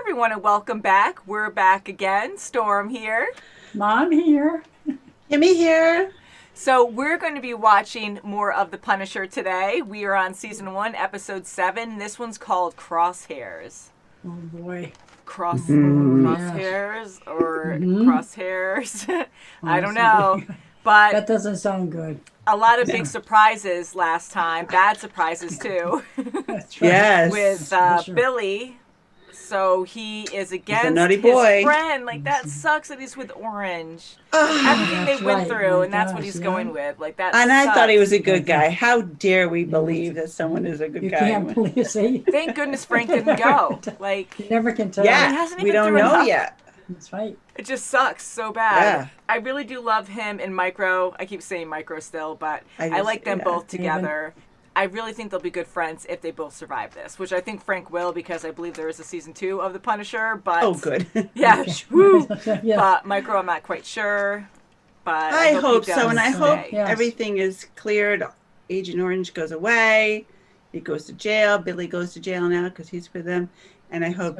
everyone, and welcome back. We're back again. Storm here. Mom here. Kimmy here. So we're going to be watching more of The Punisher today. We are on season 1, episode 7. This one's called Crosshairs. Oh boy. Crosshairs or crosshairs. I don't know. But that doesn't sound good. A lot of big surprises last time. Bad surprises too. That's right. Yes. With Billy. So he is against his friend. Like, that sucks that he's with Orange. Everything they went through, and that's what he's going with. Like, that And sucks. I thought he was a good guy. How dare we believe that someone is a good You guy? can't believe it. Thank goodness Frank didn't go. Like, You never can tell. Yeah, we don't know yet. That's right. it just sucks so bad. Yeah. I really do love him and Micro. I keep saying Micro still, but I like them both together. I really think they'll be good friends if they both survive this, which I think Frank will, because I believe there is a season 2 of The Punisher. But Oh, good. yeah, woo. Yeah. But Micro, I'm not quite sure. But I hope he so, does and I stay. hope Yes. everything is cleared. Agent Orange goes away. He goes to jail. Billy goes to jail now because he's with them. And I hope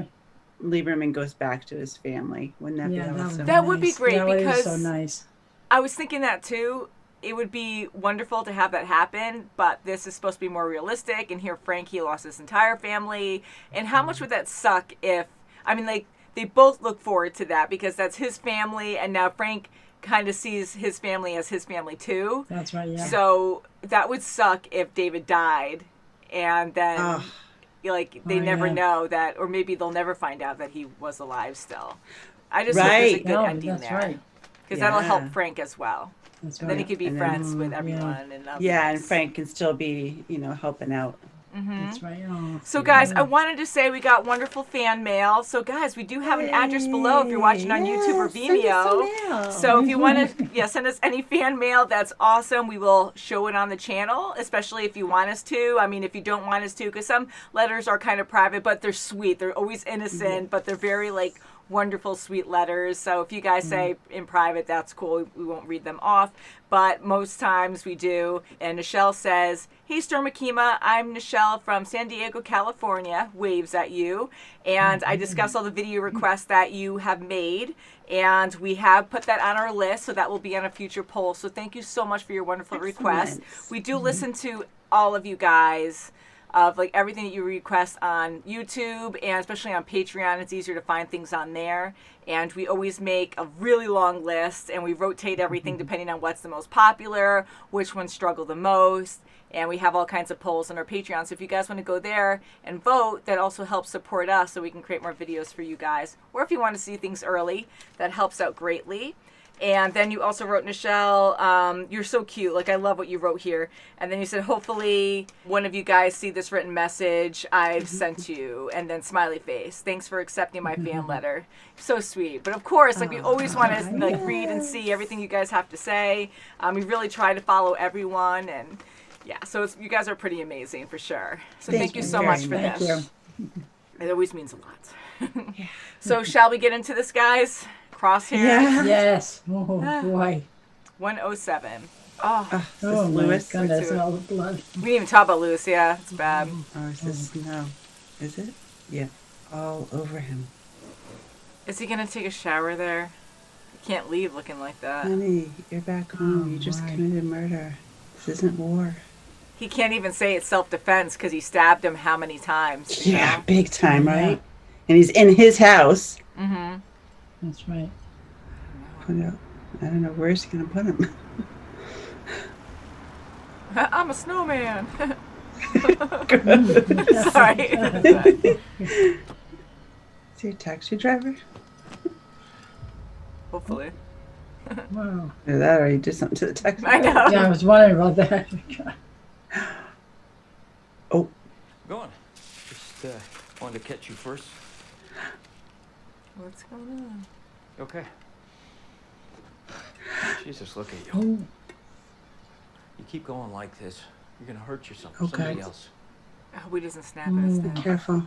Lieberman goes back to his family. Wouldn't that be awesome? That would be nice. great, That would be because so nice. I was thinking that too. It would be wonderful to have that happen, but this is supposed to be more realistic. And here, Frank, he lost his entire family. And how much would that suck if, I mean, like, they both look forward to that because that's his family, and now Frank kind of sees his family as his family too. That's right, yeah. So that would suck if David died, and then, like, they never know that, or maybe they'll never find out that he was alive still. I just hope there's a good ending that's there. right. Because that'll help Frank as well. That's And right. then he could be friends with everyone. And and Frank can still be, helping out. That's right. Oh, so, guys, I wanted to say we got wonderful fan mail. So, guys, we do have an address below if you're watching on YouTube or Vimeo. So if you want to send us any fan mail, that's awesome. We will show it on the channel, especially if you want us to. I mean, if you don't want us to, because some letters are kind of private, but they're sweet. They're always innocent, but they're very, like, wonderful, sweet letters. So if you guys say in private, that's cool. We won't read them off. But most times we do. And Nichelle says, "Hey, Storm Akima, I'm Nichelle from San Diego, California." Waves at you. And I discuss all the video requests that you have made. And we have put that on our list. So that will be on a future poll. So thank you so much for your wonderful requests. We do listen to all of you guys, of like everything that you request on YouTube, and especially on Patreon. It's easier to find things on there. And we always make a really long list, and we rotate everything depending on what's the most popular, which ones struggle the most. And we have all kinds of polls on our Patreon. So if you guys want to go there and vote, that also helps support us so we can create more videos for you guys. Or if you want to see things early, that helps out greatly. And then you also wrote, Nichelle, you're so cute. Like, I love what you wrote here. And then you said, hopefully one of you guys see this written message I've sent you. And then smiley face. Thanks for accepting my fan letter. So sweet. But of course, like, we always want to like read and see everything you guys have to say. We really try to follow everyone. And yeah, so you guys are pretty amazing for sure. So thank you so much for this. It always means a lot. So shall we get into this, guys? Crosshairs? Yeah. Yes. Oh, boy. 107. Oh, Oh, my Lewis? goodness. All the blood. we didn't even talk about Lewis. Yeah, it's bad. Or is this, no. Is it? Yeah. All over him. Is he going to take a shower there? He can't leave looking like that. Honey, you're back home. You just committed murder. This isn't war. He can't even say it's self-defense because he stabbed him how many times? Yeah, big time, right? And he's in his house. Mm-hmm. That's right. Put out. I don't know where's he gonna put him. I'm a snowman. Sorry. Is he a taxi driver? Hopefully. Wow. Either that or he did something to the taxi I driver. know. Yeah, I was wondering about that. Oh. Going. Just wanted to catch you first. What's going on? Okay. Jesus, look at you. Oh, You keep going like this, you're gonna hurt yourself. Okay. Somebody else. I hope he doesn't snap at us Be now. careful.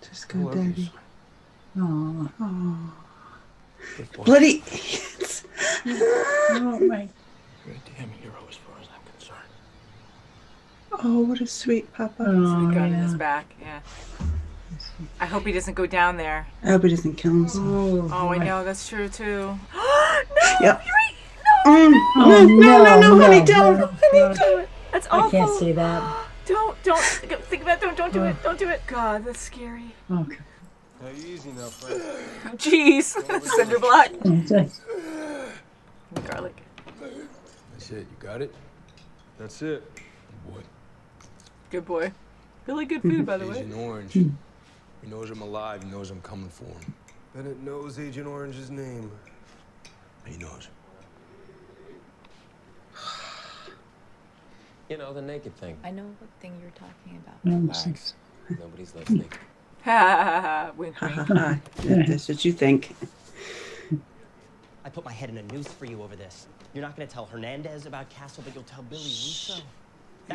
Just I go, love you, Daddy. son. oh, Oh. Good boy. Bloody. oh, my. You're a damn hero as far as I'm concerned. Oh, what a sweet Papa. Oh, The gun in yeah. his back. Yeah. I hope he doesn't go down there. I hope he doesn't kill himself. Oh, I know, that's true too. No, Yep. you're right. No, No, honey, don't. Honey, don't. that's I awful. can't see that. Don't think about it. Don't do it. Don't do it. God, that's scary. Okay. Now easy now, Frank. Jeez, cinder block. Okay. Garlic. That's it. You got it? That's it. Boy. Good boy. Really good food, by the way. Agent Orange. He knows I'm alive. He knows I'm coming for him. Bennett knows Agent Orange's name. He knows. You know, the naked thing. I know what thing you're talking about. Relax. Nobody's listening. Ha ha ha. Wink, wink. That's what you think. I put my head in a noose for you over this. You're not going to tell Hernandez about Castle, but you'll tell Billy Russo.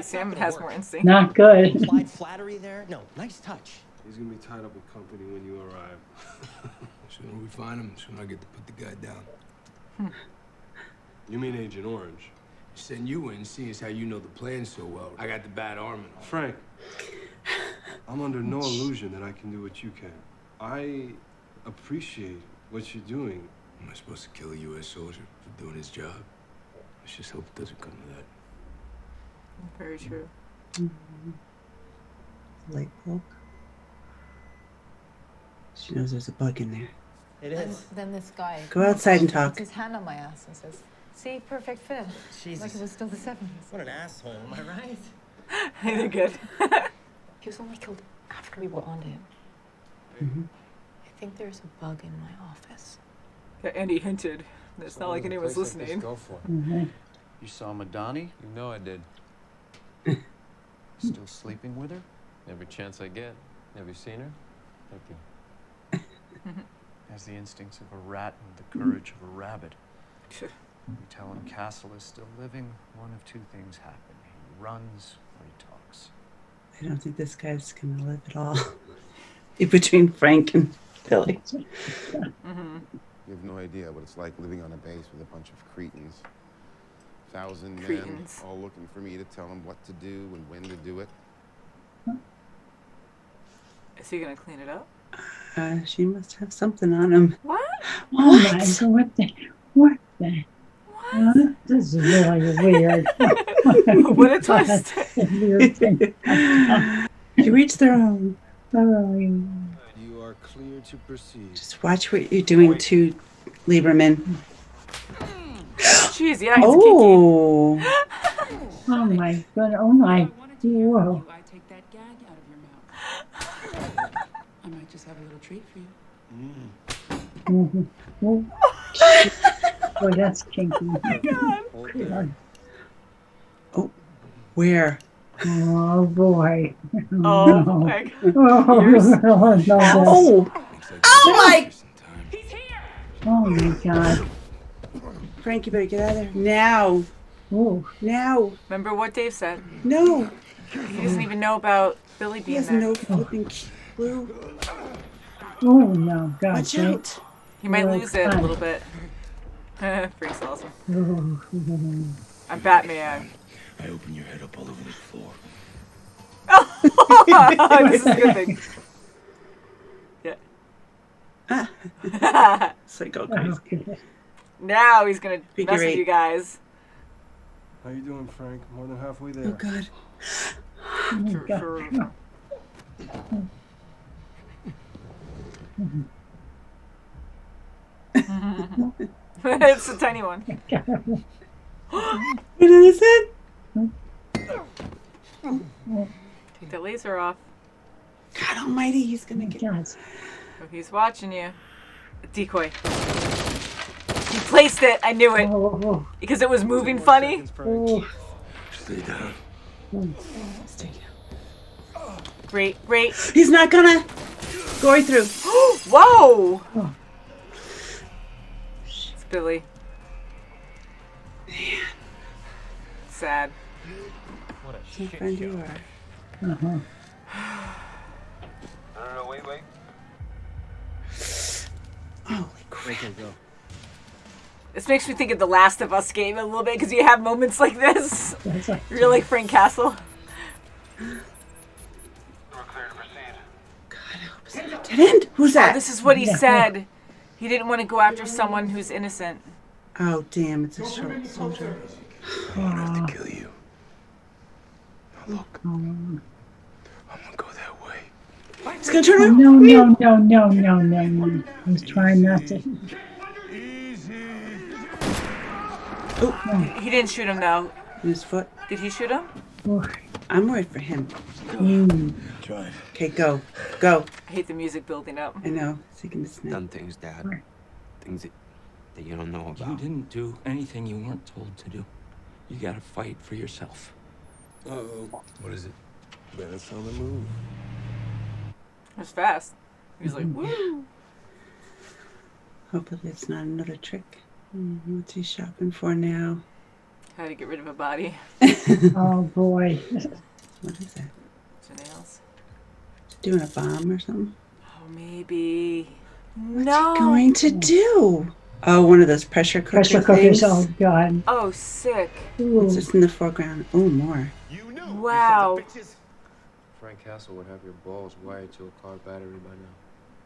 Sam has more instinct. Not good. Implied flattery there? No, nice touch. He's gonna be tied up with company when you arrive. Sooner we find him, sooner I get to put the guy down. You mean Agent Orange? Send you in, seeing as how you know the plan so well. I got the bad arm and all. Frank, I'm under no illusion that I can do what you can. I appreciate what you're doing. Am I supposed to kill a U.S. soldier for doing his job? Let's just hope it doesn't come to that. Very true. Light bulb. She knows there's a bug in there. It is. Then this guy Go outside and puts talk. his hand on my ass and says, "See, perfect fit." Jesus. Like it was still the 70s. What an asshole, am I right? They're good. He was only killed after we were onto him. I think there's a bug in my office. Yeah, Andy hinted. It's not like anyone's listening. Go for it. You saw Madani? You know I did. Still sleeping with her? Every chance I get. Have you seen her? Thank you. Has the instincts of a rat and the courage of a rabbit. You tell him Castle is still living, one of two things happen. He runs or he talks. I don't think this guy's gonna live at all. In between Frank and Billy. You have no idea what it's like living on a base with a bunch of cretins. 1,000 men, Cretins. all looking for me to tell them what to do and when to do it. Is he gonna clean it up? She must have something on him. What? Oh my God, what the? What the? Huh? This is really weird. What a twist. Weird thing. She reached their own. You are clear to proceed. Just watch what you're doing to Lieberman. Jeez, yeah, he's Oh. Oh my God, oh my. Whoa. I take that gag out of your mouth. I might just have a little treat for you. Boy, that's kinky. God. Oh, where? Oh boy. Oh, no. my God. Oh, Yours. no, that's- Oh! Oh my! Oh my God. Frank, you better get out of there. Now. Oh, Now. Remember what Dave said? No. He doesn't even know about Billy He being has there. no flipping clue. oh no, God. Watch out. He might Oh, lose it a God. little bit. Freak's awesome. Oh, I'm Batman. I open your head up all over the floor. This is a good thing. Yeah. It's like, oh, crazy. okay. Now he's gonna Figure mess with eight. you guys. How you doing, Frank? More than halfway there. Oh, God. For- for- It's a tiny one. What is it? Take the laser off. God almighty, he's gonna get... God. Oh, he's watching you. A decoy. He placed it. I knew it. Oh, Because it was moving funny. Seconds, Frank. oh, Stay down. Stay down. Great, great. He's not gonna... Go right through. Whoa! Oh. It's Billy. Sad. What a My shit friend show. you are. No, wait. Holy crap. This makes me think of the Last of Us game a little bit because you have moments like this. that's like, You're like Frank Castle. We're clear to proceed. God help us. Dead end? Who's that? Oh, this is what he Yeah. said. He didn't want to go after someone who's innocent. Oh, damn, it's a short soldier. I don't have to kill you. Now look, I'm gonna go that way. It's gonna turn around. No. He's trying not to. He didn't shoot him, though. In his foot. Did he shoot him? Oh, I'm worried for him. Try. Okay, go. Go. I hate the music building up. I know. It's taking the snap. Done things, Dad. Things that you don't know about. You didn't do anything you weren't told to do. You gotta fight for yourself. Uh-oh. What is it? That's on the move. It was fast. He was like, woo. Hopefully it's not another trick. What's he shopping for now? How to get rid of a body. oh boy. What is that? Nails. Doing a bomb or something? Oh, maybe. What's No. he going to do? Oh, one of those pressure cooker Pressure cookers. things. Oh God. Oh, sick. What's this in the foreground? Oh, more. Wow. Frank Castle would have your balls wired to a car battery by now.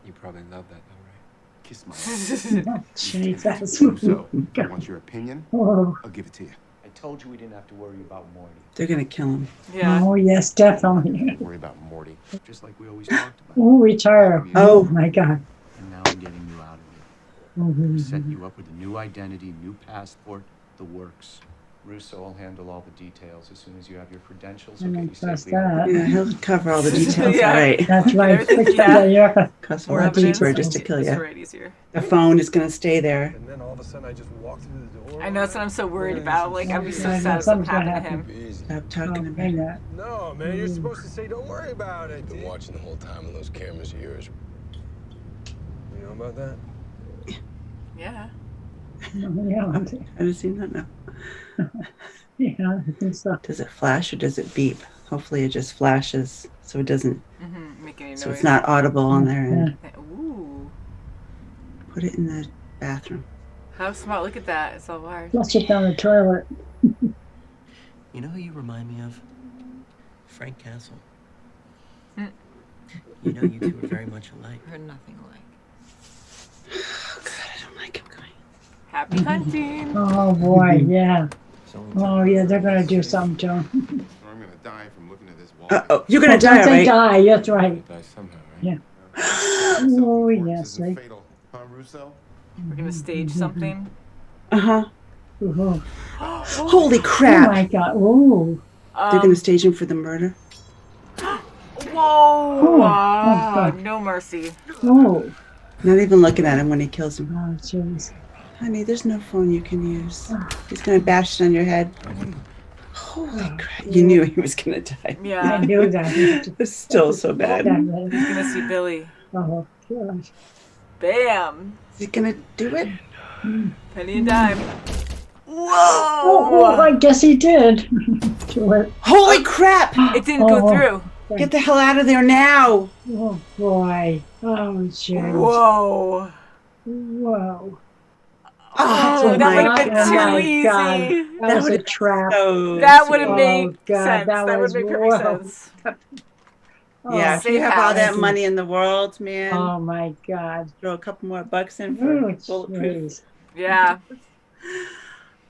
You probably love that, though, right? Kiss my ass. Jesus. So, you want your opinion? Oh. I'll give it to you. I told you we didn't have to worry about Morty. They're going to kill him. Yeah. Oh yes, definitely. Don't worry about Morty. Just like we always talked about. Oh, retire. Oh. My God. And now I'm getting you out of here. Set you up with a new identity, new passport, the works. Russo will handle all the details as soon as you have your credentials. I He'll don't get you trust safely out. that. Yeah, he'll cover all the details. Yeah. All right. That's right. Everything- yeah. Costs a More lot evidence. cheaper just to kill It's you. right easier. The phone is going to stay there. And then all of a sudden I just walked through the door. I know, that's what I'm so worried about. Like, I'd be so Yeah, sad if something something's gonna happened to him. Easy. Stop talking Oh, about hang it. that. No, man, you're supposed to say don't worry about it. I've been watching the whole time on those cameras of yours. You know about that? Yeah. Yeah. I haven't seen that now. Yeah. I think so. Does it flash or does it beep? Hopefully it just flashes so it doesn't, Make any noise. so it's not audible on their end. Ooh. Put it in the bathroom. How smart. Look at that. It's all wired. Flush it down the toilet. You know who you remind me of? Frank Castle. You know you two are very much alike. We're nothing alike. Oh, God, I don't like him going. Happy hunting. Oh boy. Yeah. Oh yeah. They're gonna do something to him. Or I'm gonna die from looking at this wall. Uh-oh, you're going to Don't die, say right? die. That's right. Die somehow, right? Yeah. Oh, yes, right. Fatal. Huh, Russo? We're going to stage something. Uh-huh. Ooh. Holy Oh crap. my God. Ooh. They're going to stage him for the murder? Whoa. Oh, God. No mercy. Oh. Not even looking at him when he kills him. Oh jeez. Honey, there's no phone you can use. He's going to bash it on your head. Holy crap. You knew he was going to die. Yeah. I knew that. It's still so bad. He's going to see Billy. Oh gosh. Bam. Is he going to do it? Penny and dime. Whoa. Oh, I guess he did. Do it. Holy crap. It didn't go through. Get the hell out of there now. Oh boy. Oh jeez. Whoa. Whoa. Oh, that would have my been God. too my easy. God. That was a trap. So That would have Oh, made God, sense. that That would was make perfect whoa. sense. yeah, if you have all that money in the world, man, Oh my God. throw a couple more bucks in for Oh, bulletproof. jeez. Yeah.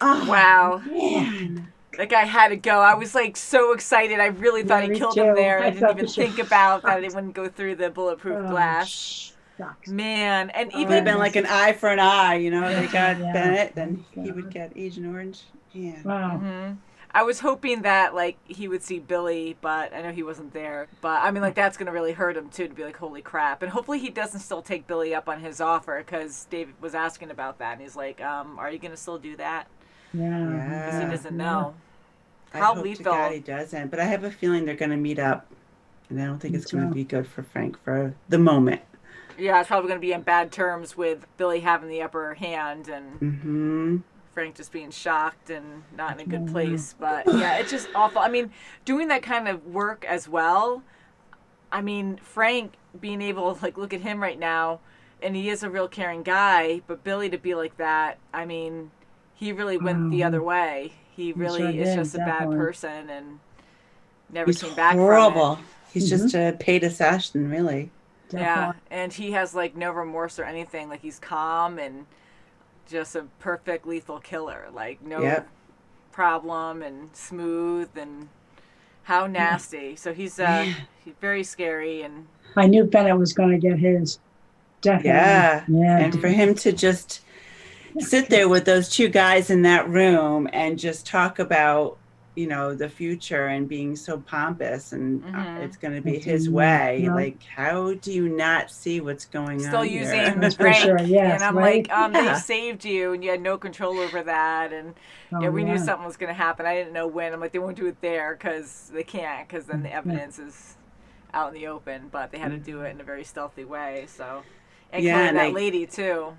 Oh, Wow. man. That guy had to go. I was like so excited. I really thought Yeah, he me killed too. him there. I I didn't thought even for sure. think about that it wouldn't go through the bulletproof glass. Shucks. Man, and It would have even been like an eye for an eye, you know. They got Yeah. Bennett, then he God. would get Agent Orange. Yeah. Wow. I was hoping that like he would see Billy, but I know he wasn't there. But I mean, like that's gonna really hurt him too to be like, holy crap. And hopefully he doesn't still take Billy up on his offer because David was asking about that, and he's like, are you gonna still do that? Yeah. Because he doesn't know. I How hope to lethal. God he doesn't, but I have a feeling they're going to meet up, and I don't think Me it's going too. to be good for Frank for the moment. Yeah, it's probably gonna be in bad terms with Billy having the upper hand and Mm-hmm. Frank just being shocked and not in a good place. But yeah, it's just awful. I mean, doing that kind of work as well. I mean, Frank being able to like look at him right now, and he is a real caring guy. But Billy to be like that, I mean, he really went the other way. He really sure is did, just a bad definitely. person and never He's came back horrible. from it. He's just a paid assassin, really. Yeah, and he has like no remorse or anything. Like he's calm and just a perfect lethal killer. Like no problem and smooth and how nasty. So he's very scary. And I knew Bennett was going to get his. Definitely. Yeah. And for him to just sit there with those two guys in that room and just talk about, you know, the future and being so pompous and it's going to be his way. Like, how do you not see what's going still on using here? rank. Sure, yes, and I'm right? like, they saved you and you had no control over that. And we knew something was going to happen. I didn't know when. I'm like, they won't do it there because they can't, because then the evidence is out in the open. But they had to do it in a very stealthy way. So, and killing that lady too.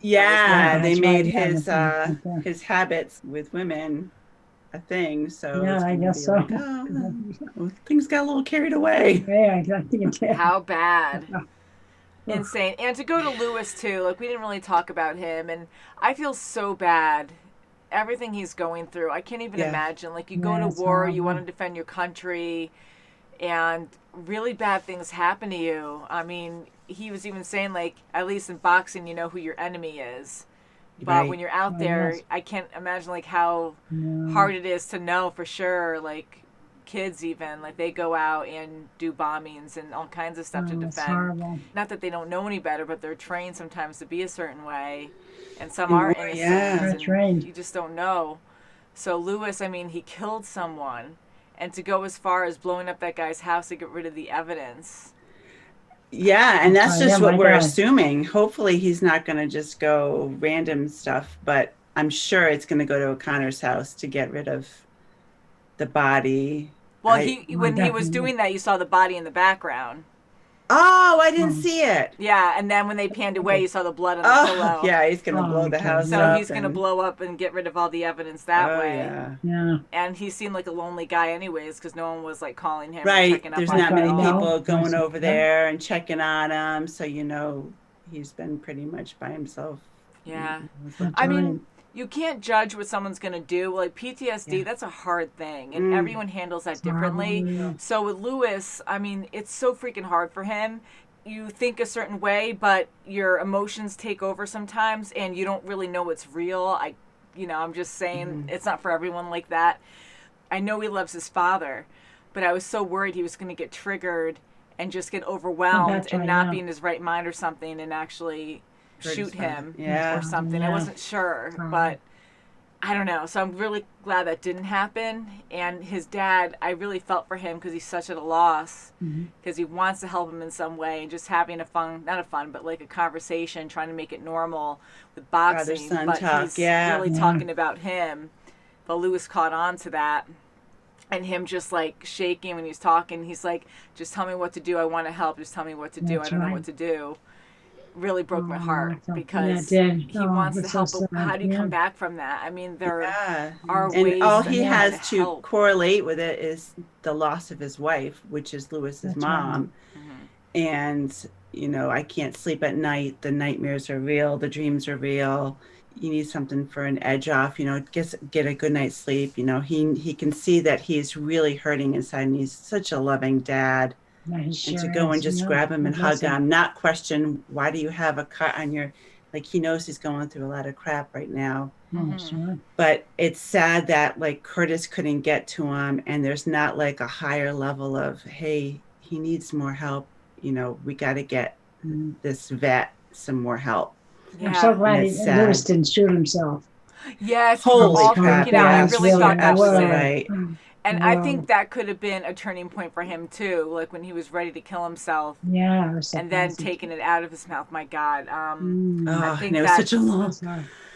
Yeah, they made his habits with women a thing. So I guess so. Like, well, things got a little carried away. Yeah, I think it did. How bad. Insane. And to go to Lewis too, like we didn't really talk about him, and I feel so bad. Everything he's going through, I can't even imagine. Like you go to war, you want to defend your country, and really bad things happen to you. I mean, he was even saying like, at least in boxing, you know who your enemy is. But when you're out there, I can't imagine like how hard it is to know for sure. Like kids even, like they go out and do bombings and all kinds of stuff to defend. Not that they don't know any better, but they're trained sometimes to be a certain way. And some are innocent. And you just don't know. So Lewis, I mean, he killed someone. And to go as far as blowing up that guy's house to get rid of the evidence. Yeah, and that's just what we're assuming. Hopefully he's not going to just go random stuff, but I'm sure it's going to go to O'Connor's house to get rid of the body. Well, when he was doing that, you saw the body in the background. Oh, I didn't see it. Yeah, and then when they panned away, you saw the blood on the pillow. Yeah, he's going to blow the house up. So he's going to blow up and get rid of all the evidence that way. Yeah. And he seemed like a lonely guy anyways, because no one was like calling him. Right. Checking up There's on not him. many people going over there and checking on him. So, you know, he's been pretty much by himself. Yeah. I mean, you can't judge what someone's going to do. Like PTSD, that's a hard thing. And everyone handles that differently. So with Lewis, I mean, it's so freaking hard for him. You think a certain way, but your emotions take over sometimes and you don't really know what's real. I'm just saying it's not for everyone like that. I know he loves his father, but I was so worried he was going to get triggered and just get overwhelmed and not be in his right mind or something and actually shoot him or something. I wasn't sure, but I don't know. So I'm really glad that didn't happen. And his dad, I really felt for him because he's such at a loss because he wants to help him in some way and just having but like a conversation, trying to make it normal with boxing. But he's really talking about him. But Lewis caught on to that. And him just like shaking when he's talking. He's like, just tell me what to do. I want to help. Just tell me what to do. I don't know what to do. Really broke my heart because he wants to help. But how do you come back from that? I mean, there are ways. And all he has to correlate with it is the loss of his wife, which is Lewis's mom. And, you know, I can't sleep at night. The nightmares are real. The dreams are real. You need something for an edge off, you know, get a good night's sleep. You know, he can see that he's really hurting inside and he's such a loving dad. And to go and just grab him and hug him, not question, why do you have a cut on your, like he knows he's going through a lot of crap right now. But it's sad that like Curtis couldn't get to him and there's not like a higher level of, hey, he needs more help. You know, we got to get this vet some more help. I'm so glad Lewis didn't shoot himself. Yes, holy crap! I really thought that was it. Right. And I think that could have been a turning point for him too, like when he was ready to kill himself. Yeah. And then taking it out of his mouth. My God. I think it was such a long.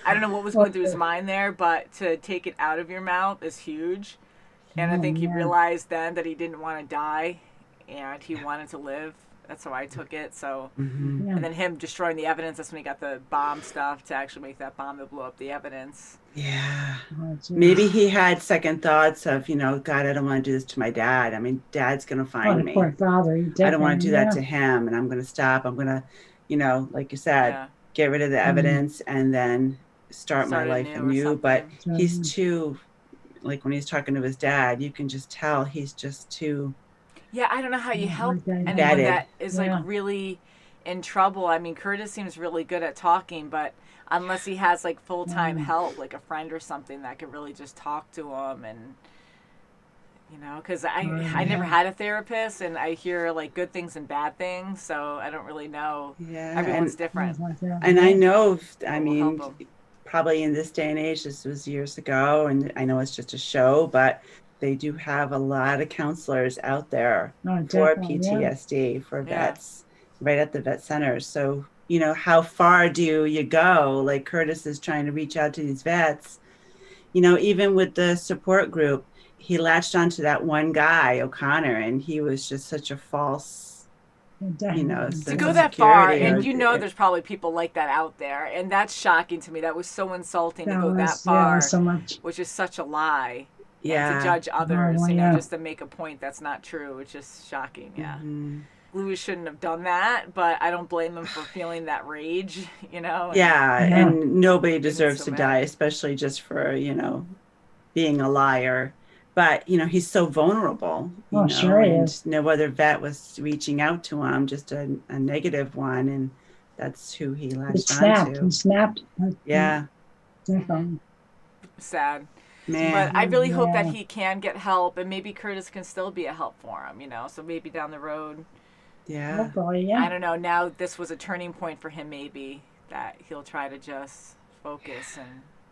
I don't know what was going through his mind there, but to take it out of your mouth is huge. And I think he realized then that he didn't want to die, and he wanted to live. That's how I took it. So, and then him destroying the evidence. That's when he got the bomb stuff to actually make that bomb that blew up the evidence. Yeah. Maybe he had second thoughts of, you know, God, I don't want to do this to my dad. I mean, dad's going to find me. Poor father. I don't want to do that to him. And I'm going to stop. I'm going to, you know, like you said, get rid of the evidence and then start my life anew. But he's too, like when he's talking to his dad, you can just tell he's just too. Yeah, I don't know how you help anyone Vetted. that is like really in trouble. I mean, Curtis seems really good at talking, but unless he has like full-time help, like a friend or something that could really just talk to him, and you know, because I never had a therapist, and I hear like good things and bad things, so I don't really know. Yeah, Everyone's different. And I know, I We'll mean, help 'em. probably in this day and age, this was years ago, and I know it's just a show, but they do have a lot of counselors out there for definitely, PTSD, for vets, right at the vet centers. So, you know, how far do you go? Like Curtis is trying to reach out to these vets. You know, even with the support group, he latched onto that one guy, O'Connor, and he was just such a false, you know, To go that far, and you know there's probably people like that out there, and that's shocking to me. That was so insulting to go that far, so much. which is such a lie. Yeah. And to judge others, Oh, you know, yeah. just to make a point that's not true. It's just shocking, yeah. Mm-hmm. Louis shouldn't have done that, but I don't blame him for feeling that rage, you know? Yeah, and nobody Getting deserves so to mad. die, especially just for, you know, being a liar. But, you know, he's so vulnerable. You know, Sure he and is. no other vet was reaching out to him, just a negative one. And that's who he He latched snapped. onto. He snapped. Yeah. Definitely. Sad. Man. But I really hope that Yeah. he can get help, and maybe Curtis can still be a help for him, you know? So maybe down the road, Yeah. Hopefully, I yeah. don't know, now this was a turning point for him, maybe, that he'll try to just focus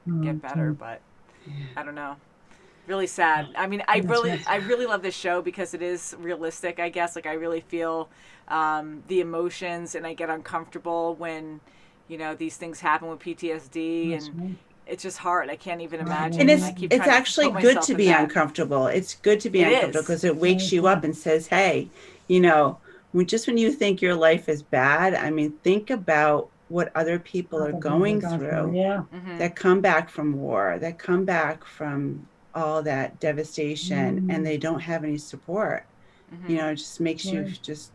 and get better, but I don't know. Really sad. I mean, I really love this show because it is realistic, I guess. Like, I really feel the emotions, and I get uncomfortable when, you know, these things happen with PTSD, and it's just hard. I can't even imagine. And I keep it's trying to actually put good myself to in be that. uncomfortable. It's good to be It uncomfortable is. because it wakes you up and says, hey, you know, when you think your life is bad, I mean, think about what other people are going through Yeah. that come back from war, that come back from all that devastation, and they don't have any support. You know, it just makes you just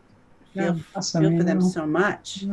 feel for them so much.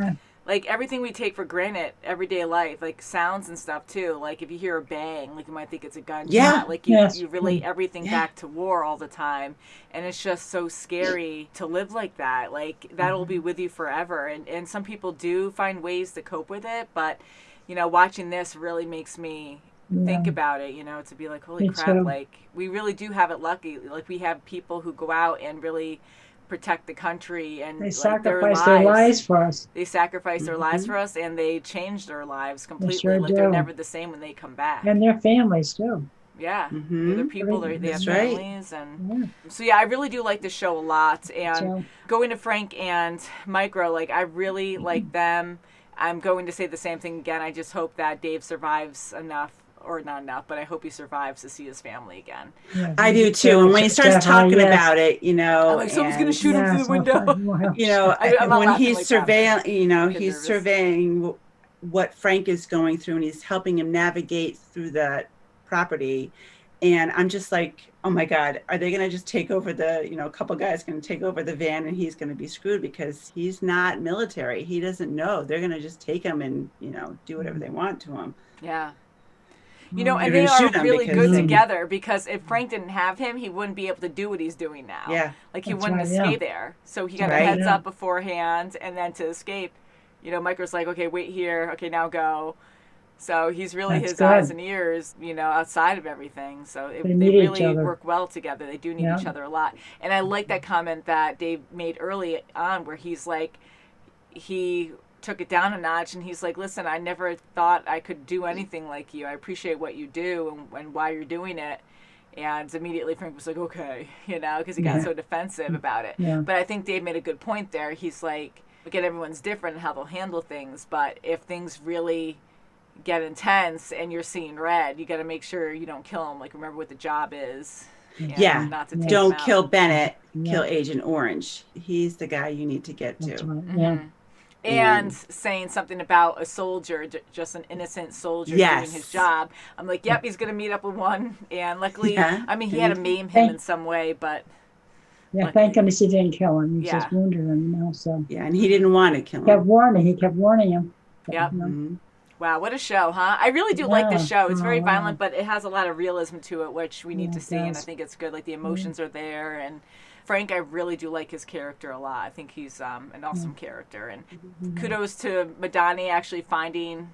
Like, everything we take for granted, everyday life, like sounds and stuff too. Like, if you hear a bang, like, you might think it's a gunshot. Yeah. Like, you, Yes. you relate everything back to war all the time. And it's just so scary to live like that. Like, that'll be with you forever. And some people do find ways to cope with it. But, you know, watching this really makes me think about it, you know, to be like, holy Me crap, too. like, we really do have it lucky. Like, we have people who go out and really protect the country, and They like, sacrifice their lives for us. they sacrifice their lives for us, and they change their lives completely. sure Like, they're do. never the same when they come back. And their families, too. Yeah, Mhm. other people, they have That's right. families, and so yeah, I really do like the show a lot. And So- going to Frank and Micro, like, I really like them. I'm going to say the same thing again. I just hope that Dave survives enough, or not enough, but I hope he survives to see his family again. I do too. And when he starts talking about it, you know, I'm like, someone's gonna and, shoot him through the window. you know, I'm not when laughing he's like that, but surveying, you know, get he's nervous. surveying what Frank is going through, and he's helping him navigate through that property. And I'm just like, oh my God, are they going to just take over a couple guys going to take over the van, and he's going to be screwed because he's not military. He doesn't know. They're going to just take him and, you know, do whatever they want to him. Yeah. You know, and They're they gonna are shoot him really because good together, because if Frank didn't have him, he wouldn't be able to do what he's doing now. Yeah. Like, he That's wouldn't right, escape yeah. there. So he got a Right. heads Yeah. up beforehand, and then to escape, you know, Micro's like, okay, wait here. Okay, now go. So he's really That's his eyes good. and ears, you know, outside of everything. So They they need each really other. work well together. They do need Yeah. each other a lot. And I like that comment that Dave made early on, where he's like, he took it down a notch, and he's like, listen, I never thought I could do anything like you. I appreciate what you do and why you're doing it. And immediately Frank was like, okay, you know, because he got so defensive about it. Yeah. But I think Dave made a good point there. He's like, again, everyone's different in how they'll handle things, but if things really get intense and you're seeing red, you got to make sure you don't kill him. Like, remember what the job is. and Yeah. Not to take Don't him out. kill Bennett. Yeah. Kill Agent Orange. He's the guy you need to get That's to. right. Yeah. And saying something about a soldier, just an innocent soldier Yes. doing his job. I'm like, yep, he's going to meet up with one. And luckily, Yeah. I mean, he had to maim him in some way, but Yeah, thank goodness he didn't kill him. He Yeah. just wounded him, you know, so. Yeah, and he didn't want to kill He kept him. warning him. Yep. You know. Mhm. wow, what a show, huh? I really do like this Yeah. show. It's very Oh, wow. violent, but it has a lot of realism to it, which we need Yeah, to it see. And I does. think it's good. Like, the emotions are there. And Frank, I really do like his character a lot. I think he's an awesome character. And kudos to Madani actually finding.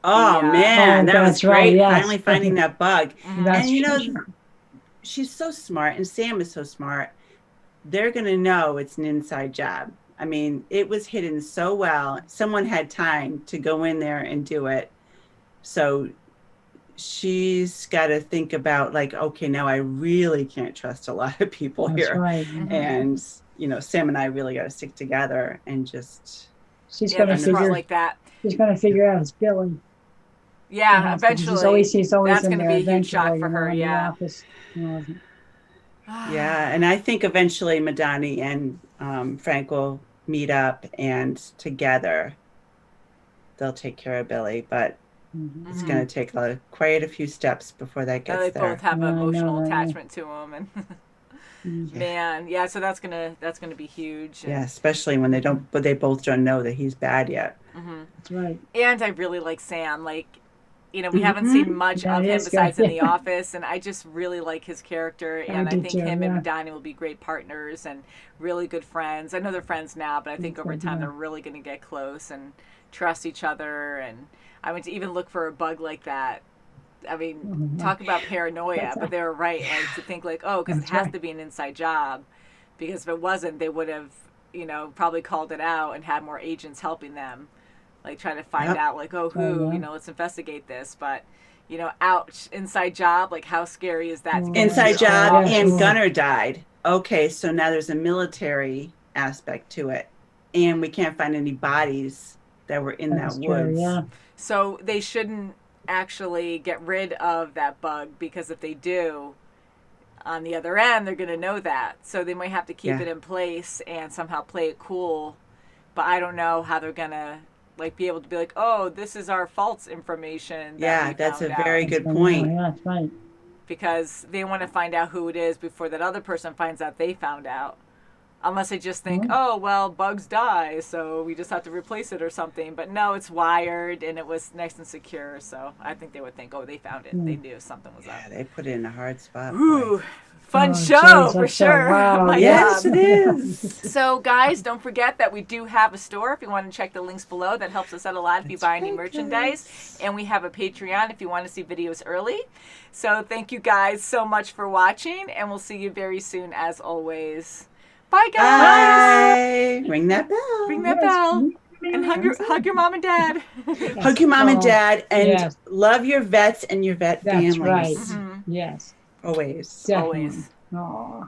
Oh, man, that was great. Right, yes. Finally finding that bug. That's And, you know, true. she's so smart, and Sam is so smart. They're going to know it's an inside job. I mean, it was hidden so well. Someone had time to go in there and do it. So she's got to think about, like, okay, now I really can't trust a lot of people That's here. right. And, you know, Sam and I really got to stick together and just... She's going to figure like that. She's going to figure out it's Billy. Yeah, eventually. He's always that's in going to there be a huge shock eventually, for her, in the yeah. office, you know. Yeah, and I think eventually Madani and Frank will meet up, and together they'll take care of Billy. But it's going to take quite a few steps before that gets they there. both have an emotional right? attachment to him, and man, yeah. So that's gonna be huge. And, Yeah, especially when they both don't know that he's bad yet. That's right. And I really like Sam. Like, you know, we haven't seen much of him besides in The Office, and I just really like his character, and I think him and Madani will be great partners and really good friends. I know they're friends now, but I think over time they're really going to get close and trust each other. And I mean, to even look for a bug like that, I mean, talk about paranoia, but they were right, like, to think like, oh, because it has to be an inside job, because if it wasn't, they would have, you know, probably called it out and had more agents helping them. Like, trying to find out, like, oh, who, you know, let's investigate this. But, you know, ouch, inside job, like, how scary is that? Inside job, and Gunner died. Okay, so now there's a military aspect to it. And we can't find any bodies that were in that woods. Yeah. So they shouldn't actually get rid of that bug, because if they do, on the other end, they're going to know that. So they might have to keep it in place and somehow play it cool. But I don't know how they're going to, like, be able to be like, oh, this is our false information. That's a very good point. Yeah, that's right. Because they want to find out who it is before that other person finds out they found out. Unless they just think, oh, well, bugs die, so we just have to replace it or something. But no, it's wired, and it was nice and secure. So I think they would think, oh, they found it. They knew something was up. Yeah, they put it in a hard spot. Ooh, fun show for sure. Wow. Yes, it is. So, guys, don't forget that we do have a store. If you want to check the links below, that helps us out a lot if you buy any merchandise. And we have a Patreon if you want to see videos early. So thank you guys so much for watching, and we'll see you very soon as always. Bye, guys. Bye. Ring that bell. Ring that bell. And hug your mom and dad. Hug your mom and dad, and love your vets and your vet families. That's right. Yes. Always. Definitely. Always. Aw.